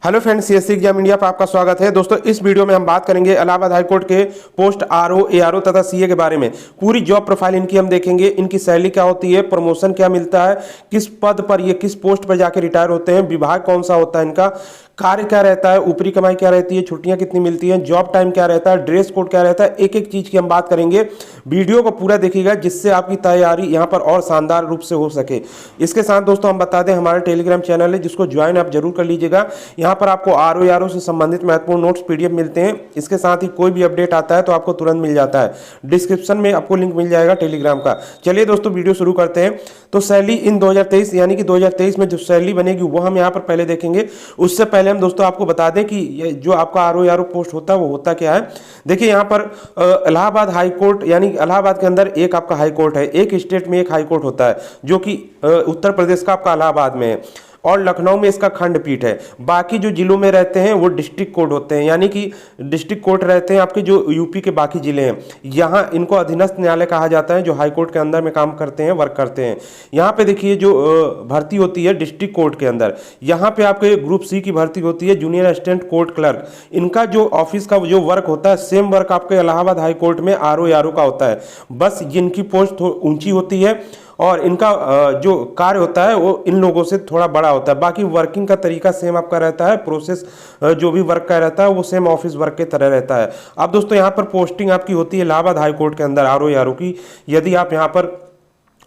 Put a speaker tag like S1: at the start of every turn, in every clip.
S1: Hello friends, CSC exam India पर आपका स्वागत है। दोस्तों, इस वीडियो में हम बात करेंगे इलाहाबाद हाईकोर्ट के पोस्ट आरओ, एआरओ तथा सीए के बारे में। पूरी जॉब प्रोफाइल इनकी हम देखेंगे, इनकी सैलरी क्या होती है, प्रमोशन क्या मिलता है, किस पद पर ये किस पोस्ट पर जाके रिटायर होते हैं, विभाग कौन सा होता है इनका, कार्य क्या रहता है, ऊपरी कमाई क्या रहती है, छुट्टियां कितनी मिलती हैं, जॉब टाइम क्या रहता है, ड्रेस कोड क्या रहता है, एक एक चीज की हम बात करेंगे। वीडियो को पूरा देखिएगा जिससे आपकी तैयारी यहाँ पर और शानदार रूप से हो सके। इसके साथ दोस्तों हम बता दें, हमारा टेलीग्राम चैनल है जिसको ज्वाइन आप जरूर कर लीजिएगा। यहाँ पर आपको आरओ से संबंधित महत्वपूर्ण नोट्स पीडीएफ मिलते हैं। इसके साथ ही कोई भी अपडेट आता है तो आपको तुरंत मिल जाता है। डिस्क्रिप्शन में आपको लिंक मिल जाएगा टेलीग्राम का। चलिए दोस्तों, वीडियो शुरू करते हैं। तो सैलरी इन 2023 यानी कि 2023 में जो सैलरी बनेगी वो हम यहाँ पर पहले देखेंगे। उससे पहले हम दोस्तों आपको बता दें कि ये जो आपका आरओ पोस्ट होता है वो होता क्या है। देखिए, यहाँ पर इलाहाबाद हाई कोर्ट यानी इलाहाबाद के अंदर एक आपका हाई कोर्ट है, एक स्टेट में एक हाई कोर्ट होता है जो कि उत्तर प्रदेश का आपका इलाहाबाद में है, और लखनऊ में इसका खंडपीठ है। बाकी जो जिलों में रहते हैं वो डिस्ट्रिक्ट कोर्ट होते हैं, यानी कि डिस्ट्रिक्ट कोर्ट रहते हैं आपके जो यूपी के बाकी जिले हैं। यहाँ इनको अधीनस्थ न्यायालय कहा जाता है, जो हाई कोर्ट के अंदर में काम करते हैं, वर्क करते हैं। यहाँ पे देखिए जो भर्ती होती है डिस्ट्रिक्ट कोर्ट के अंदर, यहाँ पे आपके ग्रुप सी की भर्ती होती है, जूनियर असिस्टेंट कोर्ट क्लर्क। इनका जो ऑफिस का जो वर्क होता है, सेम वर्क आपके इलाहाबाद हाई कोर्ट में आरओ का होता है, बस जिनकी पोस्ट ऊंची होती है और इनका जो कार्य होता है वो इन लोगों से थोड़ा बड़ा होता है। बाकी वर्किंग का तरीका सेम आपका रहता है, प्रोसेस जो भी वर्क का रहता है वो सेम ऑफिस वर्क के तरह रहता है। अब दोस्तों, यहाँ पर पोस्टिंग आपकी होती है इलाहाबाद हाई कोर्ट के अंदर आरओ की। यदि आप यहाँ पर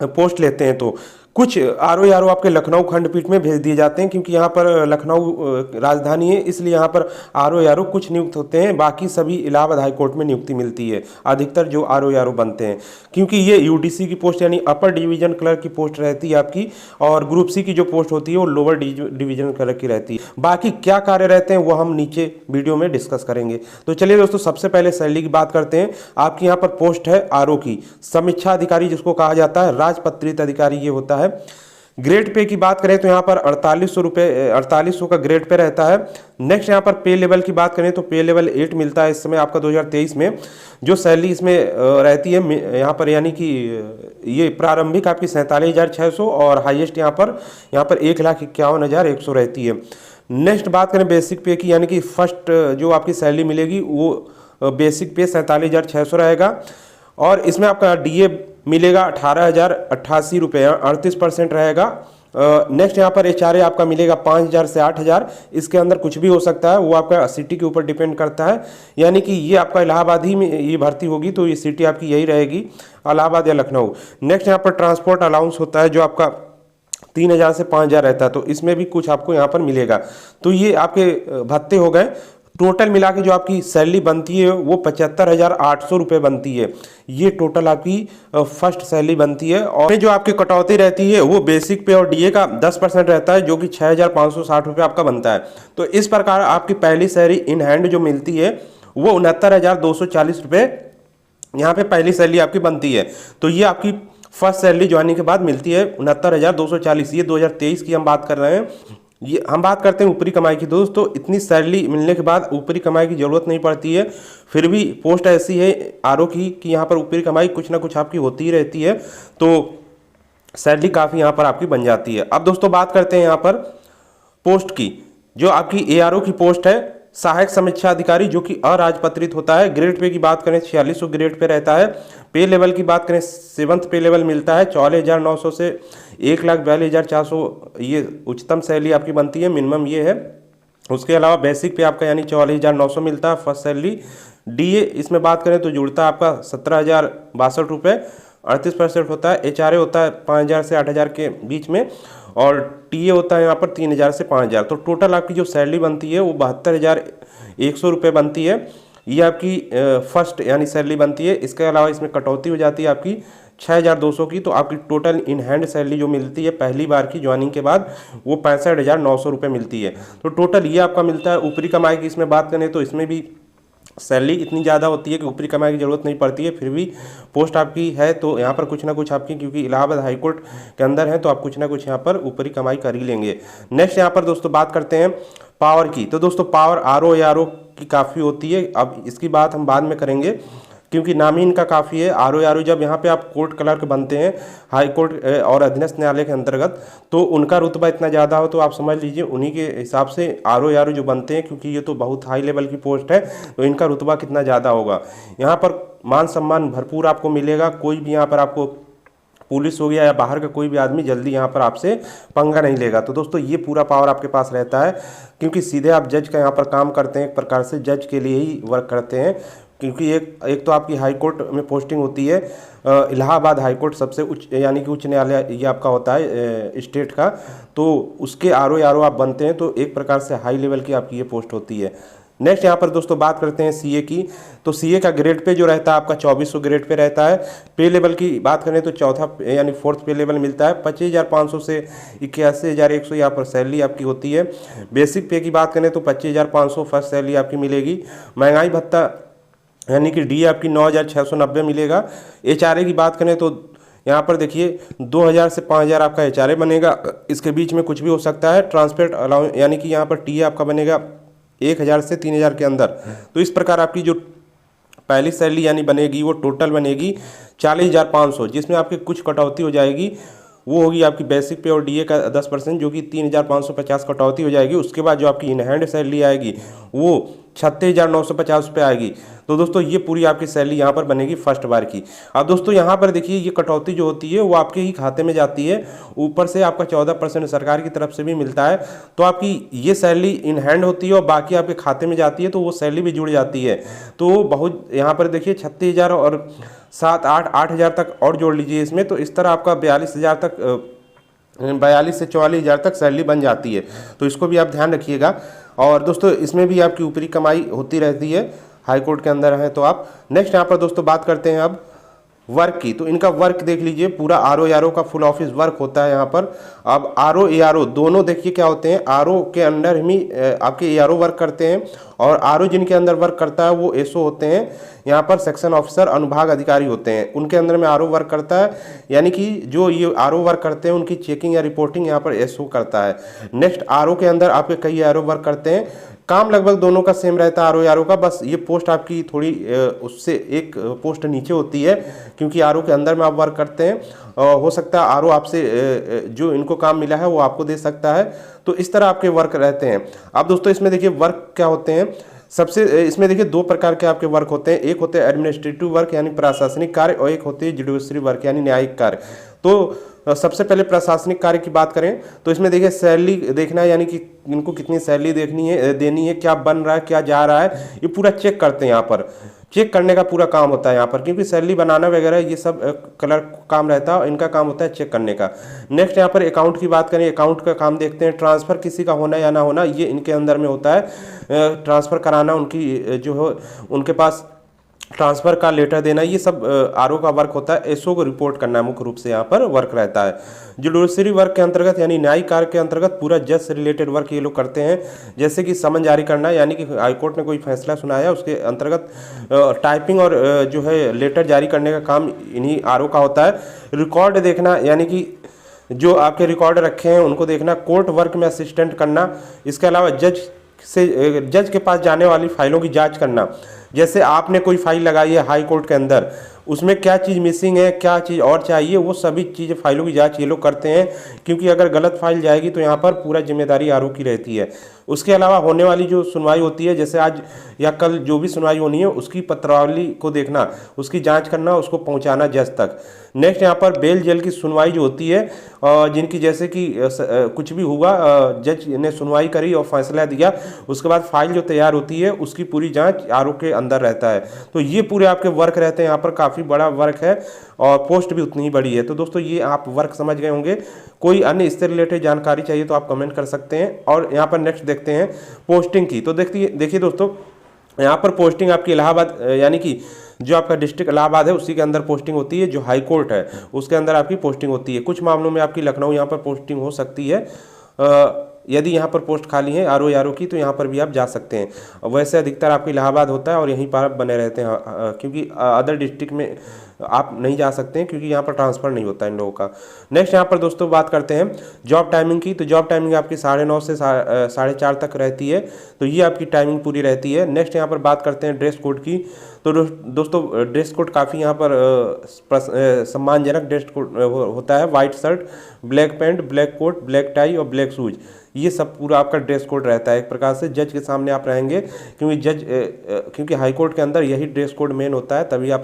S1: पोस्ट लेते हैं तो कुछ आरओ आपके लखनऊ खंडपीठ में भेज दिए जाते हैं, क्योंकि यहाँ पर लखनऊ राजधानी है, इसलिए यहाँ पर आरओ कुछ नियुक्त होते हैं। बाकी सभी इलाहाबाद हाई कोर्ट में नियुक्ति मिलती है, अधिकतर जो आरओ बनते हैं, क्योंकि ये यूडीसी की पोस्ट यानी अपर डिवीजन क्लर्क की पोस्ट रहती है आपकी, और ग्रुप सी की जो पोस्ट होती है वो लोअर डिवीजन क्लर्क की रहती है। बाकी क्या कार्य रहते हैं वो हम नीचे वीडियो में डिस्कस करेंगे। तो चलिए दोस्तों, सबसे पहले सैलरी की बात करते हैं। आपकी यहाँ पर पोस्ट है आरओ की, समीक्षा अधिकारी जिसको कहा जाता है, राजपत्रित अधिकारी ये होता है। ग्रेड पे की बात करें तो यहाँ पर 4800 का ग्रेड पे रहता है। नेक्स्ट यहाँ पर पे लेवल की बात करें तो पे लेवल 8 मिलता है इस समय आपका 2023 में। जो सैलरी इसमें रहती है यहाँ पर, यानी कि ये प्रारंभिक आपकी 47,600 और हाईएस्ट यहाँ पर 1,51,100 रहती है। नेक्स्ट बात करें बेसिक पे की, यानी कि फर्स्ट जो आपकी सैलरी मिलेगी वो बेसिक पे 47,600 रहेगा, और इसमें आपका डीए मिलेगा 18,088 रुपये, 38% रहेगा। नेक्स्ट यहाँ पर एचआरए आपका मिलेगा 5,000 से 8,000। इसके अंदर कुछ भी हो सकता है, वो आपका सिटी के ऊपर डिपेंड करता है, यानी कि ये आपका इलाहाबाद ही में ये भर्ती होगी तो ये सिटी आपकी यही रहेगी, इलाहाबाद या लखनऊ। नेक्स्ट यहाँ पर ट्रांसपोर्ट अलाउंस होता है जो आपका 3,000 से 5,000 रहता है, तो इसमें भी कुछ आपको यहाँ पर मिलेगा। तो ये आपके भत्ते हो गए। टोटल मिला के जो आपकी सैलरी बनती है वो 75,800 रुपये बनती है। ये टोटल आपकी फर्स्ट सैलरी बनती है। और जो आपकी कटौती रहती है वो बेसिक पे और डीए का 10% रहता है, जो कि 6,560 रुपये आपका बनता है। तो इस प्रकार आपकी पहली सैलरी इन हैंड जो मिलती है वो 69,240 रुपये यहाँ पे पहली सैलरी आपकी बनती है। तो ये आपकी फर्स्ट सैलरी ज्वाइनिंग के बाद मिलती है 69,240। ये 2023 की हम बात कर रहे हैं। ये हम बात करते हैं ऊपरी कमाई की। दोस्तों, इतनी सैलरी मिलने के बाद ऊपरी कमाई की ज़रूरत नहीं पड़ती है, फिर भी पोस्ट ऐसी है आरओ की कि यहाँ पर ऊपरी कमाई कुछ ना कुछ आपकी होती ही रहती है, तो सैलरी काफ़ी यहाँ पर आपकी बन जाती है। अब दोस्तों बात करते हैं यहाँ पर पोस्ट की। जो आपकी एआरओ की पोस्ट है सहायक समीक्षा अधिकारी, जो कि अराजपत्रित होता है। ग्रेड पे की बात करें 4600 ग्रेड पे रहता है। पे लेवल की बात करें 7th पे लेवल मिलता है 54,900 से 1,42,400, ये उच्चतम सैलरी आपकी बनती है, मिनिमम ये है। उसके अलावा बेसिक पे आपका यानी 44,900 मिलता है फर्स्ट सैलरी। डीए इसमें बात करें तो जुड़ता है आपका 17,062 रुपये, 38% होता है। एचआरए होता है 5,000 से 8,000 के बीच में, और टीए होता है यहाँ पर 3,000 से 5,000। तो टोटल आपकी जो सैलरी बनती है वो 72,100 रुपये बनती है। ये आपकी फर्स्ट यानी सैलरी बनती है। इसके अलावा इसमें कटौती हो जाती है आपकी 6,200 की, तो आपकी टोटल इन हैंड सैलरी जो मिलती है पहली बार की ज्वाइनिंग के बाद वो 65,900 रुपये मिलती है। तो टोटल ये आपका मिलता है। ऊपरी कमाई की इसमें बात करें तो इसमें भी सैलरी इतनी ज़्यादा होती है कि ऊपरी कमाई की ज़रूरत नहीं पड़ती है, फिर भी पोस्ट आपकी है तो यहाँ पर कुछ ना कुछ आपकी, क्योंकि इलाहाबाद हाईकोर्ट के अंदर है तो आप कुछ ना कुछ यहाँ पर ऊपरी कमाई कर ही लेंगे। नेक्स्ट यहाँ पर दोस्तों बात करते हैं पावर की। तो दोस्तों पावर आरओ की काफ़ी होती है, अब इसकी बात हम बाद में करेंगे। क्योंकि नाम ही इनका काफ़ी है। आरओ जब यहाँ पे आप कोर्ट क्लर्क बनते हैं हाई कोर्ट और अधीनस्थ न्यायालय के अंतर्गत, तो उनका रुतबा इतना ज़्यादा हो तो आप समझ लीजिए उन्हीं के हिसाब से आरओ जो बनते हैं, क्योंकि ये तो बहुत हाई लेवल की पोस्ट है, तो इनका रुतबा कितना ज़्यादा होगा। यहाँ पर मान सम्मान भरपूर आपको मिलेगा। कोई भी यहाँ पर आपको पुलिस हो गया या बाहर का कोई भी आदमी जल्दी यहाँ पर आपसे पंगा नहीं लेगा। तो दोस्तों ये पूरा पावर आपके पास रहता है, क्योंकि सीधे आप जज का यहाँ पर काम करते हैं, एक प्रकार से जज के लिए ही वर्क करते हैं। क्योंकि एक तो आपकी हाई कोर्ट में पोस्टिंग होती है, इलाहाबाद हाई कोर्ट सबसे उच्च यानी कि उच्च न्यायालय ये आपका होता है स्टेट का, तो उसके आरओ आप बनते हैं, तो एक प्रकार से हाई लेवल की आपकी ये पोस्ट होती है। नेक्स्ट यहाँ पर दोस्तों बात करते हैं सीए की। तो सीए का ग्रेड पे जो रहता है आपका 2400 ग्रेड पे रहता है। पे लेवल की बात करें तो चौथा यानी फोर्थ पे लेवल मिलता है। 25,500 से 81,100 यहाँ पर सैलरी आपकी होती है। बेसिक पे की बात करें तो 25,500 फर्स्ट सैलरी आपकी मिलेगी। महंगाई भत्ता यानी कि डी आपकी 9,690 मिलेगा। एचआरए की बात करें तो यहाँ पर देखिए 2,000 से 5,000 आपका एचआरए बनेगा, इसके बीच में कुछ भी हो सकता है। ट्रांसपोर्ट अलाउंस यानी कि यहाँ पर टी आपका बनेगा 1,000 से 3,000 के अंदर। तो इस प्रकार आपकी जो पहली सैलरी यानी बनेगी वो टोटल बनेगी 40,500, जिसमें आपकी कुछ कटौती हो जाएगी, वो होगी आपकी बेसिक पे और डीए का 10%, जो कि 3,550 कटौती हो जाएगी। उसके बाद जो आपकी इन हैंड सैलरी आएगी वो 36,950 रुपये आएगी। तो दोस्तों ये पूरी आपकी सैलरी यहाँ पर बनेगी फर्स्ट बार की। अब दोस्तों यहाँ पर देखिए ये कटौती जो होती है वो आपके ही खाते में जाती है, ऊपर से आपका 14% सरकार की तरफ से भी मिलता है। तो आपकी ये सैलरी इन हैंड होती है और बाकी आपके खाते में जाती है, तो वो सैलरी भी जुड़ जाती है। तो बहुत यहाँ पर देखिए 36,000 और 8,000 तक और जोड़ लीजिए इसमें, तो इस तरह आपका 42,000 तक 42 से 44,000 तक सैलरी बन जाती है। तो इसको भी आप ध्यान रखिएगा। और दोस्तों इसमें भी आपकी ऊपरी कमाई होती रहती है, हाई कोर्ट के अंदर है तो आप। नेक्स्ट यहाँ पर दोस्तों बात करते हैं अब वर्क की। तो इनका वर्क देख लीजिए, पूरा आरओ का फुल ऑफिस वर्क होता है यहाँ पर। अब आरओ दोनों देखिए क्या होते हैं, आरओ के अंडर ही आपके एआरओ वर्क करते हैं, और आरओ जिनके अंदर वर्क करता है वो एसओ होते हैं। यहाँ पर सेक्शन ऑफिसर अनुभाग अधिकारी होते हैं, उनके अंदर में आरओ वर्क करता है। यानी कि जो ये आरओ वर्क करते हैं उनकी चेकिंग या रिपोर्टिंग यहाँ पर एसओ करता है। नेक्स्ट आरओ के अंदर आपके कई आरओ वर्क करते हैं, काम लगभग दोनों का सेम रहता है आरओ का, बस ये पोस्ट आपकी थोड़ी उससे एक पोस्ट नीचे होती है, क्योंकि आरओ के अंदर में आप वर्क करते हैं। हो सकता है आरओ आपसे जो इनको काम मिला है वो आपको दे सकता है। तो इस तरह आपके वर्क रहते हैं। अब दोस्तों इसमें देखिए वर्क क्या होते हैं, सबसे इसमें देखिए दो प्रकार के आपके वर्क होते हैं। एक होते हैं एडमिनिस्ट्रेटिव वर्क यानी प्रशासनिक कार्य, और एक होते हैं जुडिशरी वर्क यानी न्यायिक कार्य। तो सबसे पहले प्रशासनिक कार्य की बात करें तो इसमें देखिए सैलरी देखना है, यानी कि इनको कितनी सैलरी देनी है, क्या बन रहा है, क्या जा रहा है, ये पूरा चेक करते हैं। यहाँ पर चेक करने का पूरा काम होता है यहाँ पर, क्योंकि सैलरी बनाना वगैरह ये सब क्लर्क काम रहता है, इनका काम होता है चेक करने का। नेक्स्ट यहाँ पर अकाउंट की बात करें, अकाउंट का काम देखते हैं। ट्रांसफ़र किसी का होना या ना होना ये इनके अंदर में होता है। ट्रांसफ़र कराना, उनकी जो हो उनके पास ट्रांसफ़र का लेटर देना, ये सब आरओ का वर्क होता है। एसओ को रिपोर्ट करना मुख्य रूप से यहाँ पर वर्क रहता है। जुडिशरी वर्क के अंतर्गत यानी न्यायिक कार्य के अंतर्गत पूरा जज से रिलेटेड वर्क ये लोग करते हैं, जैसे कि समन जारी करना, यानी कि हाईकोर्ट ने कोई फैसला सुनाया उसके अंतर्गत टाइपिंग और जो है लेटर जारी करने का काम इन्हीं आरओ का होता है। रिकॉर्ड देखना, यानी कि जो आपके रिकॉर्ड रखे हैं उनको देखना। कोर्ट वर्क में असिस्टेंट करना। इसके अलावा जज के पास जाने वाली फाइलों की जांच करना, जैसे आपने कोई फाइल लगाई है हाई कोर्ट के अंदर, उसमें क्या चीज़ मिसिंग है, क्या चीज़ और चाहिए, वो सभी चीज़ें फाइलों की जांच ये लोग करते हैं, क्योंकि अगर गलत फाइल जाएगी तो यहाँ पर पूरा जिम्मेदारी आरओ की रहती है। उसके अलावा होने वाली जो सुनवाई होती है, जैसे आज या कल जो भी सुनवाई होनी है उसकी पत्रावली को देखना, उसकी जांच करना, उसको पहुंचाना जज तक। नेक्स्ट यहाँ पर बेल जेल की सुनवाई जो होती है, जिनकी जैसे कि कुछ भी हुआ, जज ने सुनवाई करी और फैसला दिया, उसके बाद फाइल जो तैयार होती है उसकी पूरी जांच आरओ के अंदर रहता है। तो ये पूरे आपके वर्क रहते हैं। यहाँ पर काफ़ी बड़ा वर्क है और पोस्ट भी उतनी ही बड़ी है। तो दोस्तों ये आप वर्क समझ गए होंगे। कोई अन्य इससे रिलेटेड जानकारी चाहिए तो आप कमेंट कर सकते हैं। और यहाँ पर नेक्स्ट देखते हैं पोस्टिंग की। तो देखिए दोस्तों, यहाँ पर पोस्टिंग आपकी इलाहाबाद यानी कि जो आपका डिस्ट्रिक्ट इलाहाबाद है उसी के अंदर पोस्टिंग होती है। जो हाई कोर्ट है उसके अंदर आपकी पोस्टिंग होती है। कुछ मामलों में आपकी लखनऊ यहाँ पर पोस्टिंग हो सकती है। यदि यहाँ पर पोस्ट खाली है आरओ एआरओ की तो यहाँ पर भी आप जा सकते हैं। वैसे अधिकतर आपको इलाहाबाद होता है और यहीं पर आप बने रहते हैं, क्योंकि अदर डिस्ट्रिक्ट में आप नहीं जा सकते हैं क्योंकि यहाँ पर ट्रांसफ़र नहीं होता इन लोगों का। नेक्स्ट यहाँ पर दोस्तों बात करते हैं जॉब टाइमिंग की। तो जॉब टाइमिंग आपकी 9:30 से 4:30 तक रहती है, तो ये आपकी टाइमिंग पूरी रहती है। नेक्स्ट यहाँ पर बात करते हैं ड्रेस कोड की। तो दोस्तों ड्रेस कोड काफ़ी यहाँ पर सम्मानजनक ड्रेस कोड होता है। White shirt, black pant, black coat, black tie और ब्लैक शूज, ये सब पूरा आपका ड्रेस कोड रहता है। एक प्रकार से जज के सामने आप रहेंगे, क्योंकि हाई कोर्ट के अंदर यही ड्रेस कोड मेन होता है, तभी आप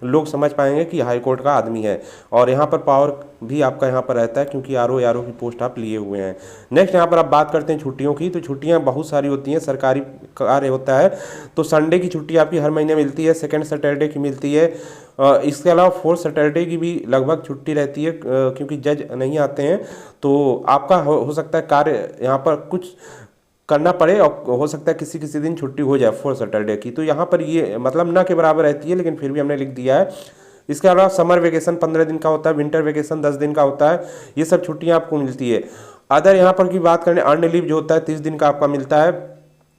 S1: लोग समझ पाएंगे कि हाई कोर्ट का आदमी है। और यहाँ पर पावर भी आपका यहाँ पर रहता है क्योंकि आरओ एआरओ की पोस्ट आप लिए हुए हैं। नेक्स्ट यहाँ पर आप बात करते हैं छुट्टियों की। तो छुट्टियाँ बहुत सारी होती हैं, सरकारी कार्य होता है। तो संडे की छुट्टी आपकी हर महीने मिलती है, सेकेंड सैटरडे की मिलती है। इसके अलावा फोर्थ सैटरडे की भी लगभग छुट्टी रहती है, क्योंकि जज नहीं आते हैं तो आपका हो सकता है कार्य यहाँ पर कुछ करना पड़े और हो सकता है किसी किसी दिन छुट्टी हो जाए फोर्थ सैटरडे की। तो यहाँ पर ये मतलब ना के बराबर रहती है, लेकिन फिर भी हमने लिख दिया है। इसके अलावा समर वेकेशन 15 दिन का होता है, विंटर वेकेशन 10 दिन का होता है, ये सब छुट्टियाँ आपको मिलती है। अदर यहाँ पर की बात करें, अर्न लीव जो होता है 30 दिन का आपका मिलता है।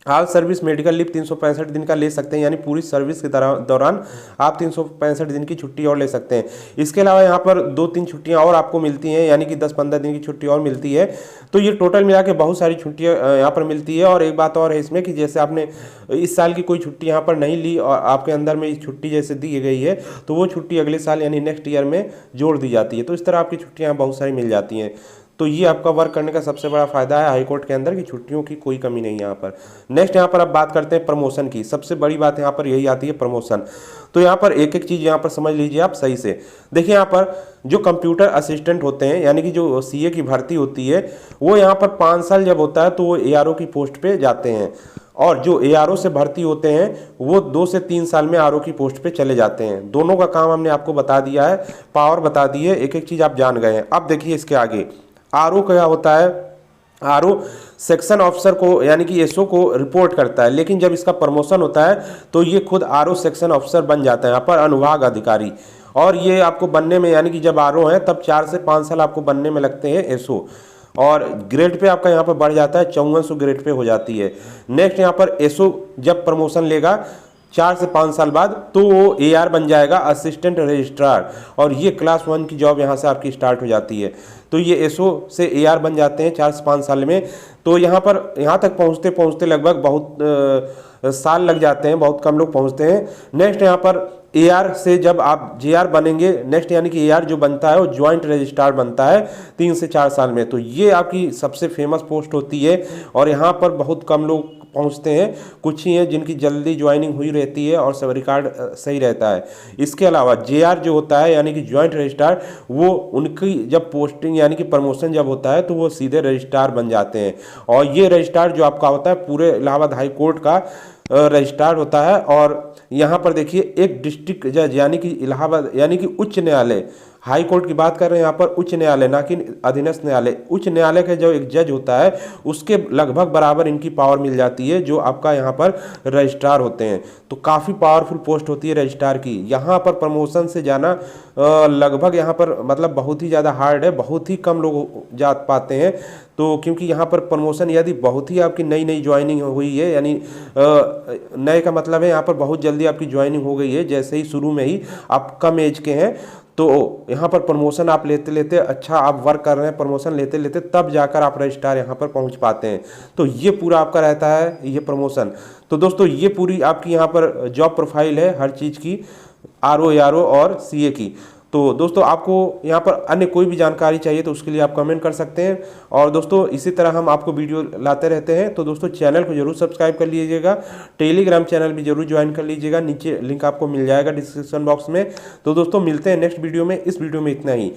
S1: ऑल सर्विस मेडिकल लीव 365 दिन का ले सकते हैं, यानी पूरी सर्विस के दौरान आप 365 दिन की छुट्टी और ले सकते हैं। इसके अलावा यहाँ पर 2-3 छुट्टियाँ और आपको मिलती हैं, यानी कि 10-15 दिन की छुट्टी और मिलती है। तो ये टोटल मिला के बहुत सारी छुट्टियाँ यहाँ पर मिलती है। और एक बात और है इसमें कि जैसे आपने इस साल की कोई छुट्टी यहाँ पर नहीं ली और आपके अंदर में इस छुट्टी जैसे दी गई है, तो वो छुट्टी अगले साल यानी नेक्स्ट ईयर में जोड़ दी जाती है। तो इस तरह आपकी छुट्टियाँ बहुत सारी मिल जाती हैं। तो ये आपका वर्क करने का सबसे बड़ा फायदा है हाई कोर्ट के अंदर, कि छुट्टियों की कोई कमी नहीं है यहाँ पर। नेक्स्ट यहाँ पर आप बात करते हैं प्रमोशन की। सबसे बड़ी बात यहाँ पर यही आती है, प्रमोशन। तो यहाँ पर एक एक चीज़ यहाँ पर समझ लीजिए आप सही से। देखिए यहाँ पर जो कंप्यूटर असिस्टेंट होते हैं, यानी कि जो सीए की भर्ती होती है, वो यहाँ पर 5 साल जब होता है तो वो एआरओ की पोस्ट पे जाते हैं। और जो एआरओ से भर्ती होते हैं वो 2 से 3 साल में आरओ की पोस्ट पे चले जाते हैं। दोनों का काम हमने आपको बता दिया है, पावर बता दी है, एक एक चीज़ आप जान गए हैं। अब देखिए इसके आगे आरओ क्या होता है। आरओ सेक्शन ऑफिसर को यानी कि एसओ को रिपोर्ट करता है, लेकिन जब इसका प्रमोशन होता है तो ये खुद आरओ सेक्शन ऑफिसर बन जाता है, यहाँ पर अनुभाग अधिकारी। और ये आपको बनने में, यानी कि जब आरओ है तब 4 से 5 साल आपको बनने में लगते हैं एसओ। और ग्रेड पे आपका यहाँ पर बढ़ जाता है, 5400 ग्रेड पे हो जाती है। नेक्स्ट यहाँ पर एसओ जब प्रमोशन लेगा 4 से 5 साल बाद, तो वो एआर बन जाएगा, असिस्टेंट रजिस्ट्रार। और ये क्लास 1 की जॉब यहाँ से आपकी स्टार्ट हो जाती है। तो ये एसओ से एआर बन जाते हैं 4 से 5 साल में। तो यहाँ पर यहाँ तक पहुँचते पहुँचते लगभग बहुत साल लग जाते हैं, बहुत कम लोग पहुँचते हैं। नेक्स्ट यहाँ पर एआर से जब आप जेआर बनेंगे, नेक्स्ट यानी कि एआर जो बनता है वो ज्वाइंट रजिस्ट्रार बनता है 3 से 4 साल में। तो ये आपकी सबसे फेमस पोस्ट होती है और यहाँ पर बहुत कम लोग पहुँचते हैं, कुछ ही हैं जिनकी जल्दी ज्वाइनिंग हुई रहती है और सब रिकॉर्ड सही रहता है। इसके अलावा जेआर जो होता है यानी कि ज्वाइंट रजिस्ट्रार, वो उनकी जब पोस्टिंग यानी कि प्रमोशन जब होता है तो वो सीधे रजिस्ट्रार बन जाते हैं। और ये रजिस्ट्रार जो आपका होता है पूरे इलाहाबाद हाई कोर्ट का रजिस्ट्रार होता है। और यहाँ पर देखिए एक डिस्ट्रिक्ट जज यानी कि इलाहाबाद यानी कि उच्च न्यायालय, हाई कोर्ट की बात कर रहे हैं यहाँ पर, उच्च न्यायालय ना कि अधीनस्थ न्यायालय। उच्च न्यायालय का जो एक जज होता है उसके लगभग बराबर इनकी पावर मिल जाती है, जो आपका यहाँ पर रजिस्ट्रार होते हैं। तो काफ़ी पावरफुल पोस्ट होती है रजिस्ट्रार की। यहाँ पर प्रमोशन से जाना लगभग यहाँ पर मतलब बहुत ही ज़्यादा हार्ड है, बहुत ही कम लोग जा पाते हैं। तो क्योंकि यहाँ पर प्रमोशन यदि बहुत ही आपकी नई नई ज्वाइनिंग हुई है, यानी नए का मतलब है यहाँ पर बहुत जल्दी आपकी ज्वाइनिंग हो गई है, जैसे ही शुरू में ही आप कम एज के हैं, तो यहाँ पर प्रमोशन आप लेते लेते अच्छा आप वर्क कर रहे हैं, प्रमोशन लेते लेते तब जाकर आप रजिस्ट्रार यहाँ पर पहुँच पाते हैं। तो ये पूरा आपका रहता है ये प्रमोशन। तो दोस्तों ये पूरी आपकी यहाँ पर जॉब प्रोफाइल है हर चीज़ की, आरओ एआरओ और सीए की। तो दोस्तों आपको यहाँ पर अन्य कोई भी जानकारी चाहिए तो उसके लिए आप कमेंट कर सकते हैं। और दोस्तों इसी तरह हम आपको वीडियो लाते रहते हैं। तो दोस्तों चैनल को जरूर सब्सक्राइब कर लीजिएगा, टेलीग्राम चैनल भी जरूर ज्वाइन कर लीजिएगा, नीचे लिंक आपको मिल जाएगा डिस्क्रिप्शन बॉक्स में। तो दोस्तों मिलते हैं नेक्स्ट वीडियो में। इस वीडियो में इतना ही।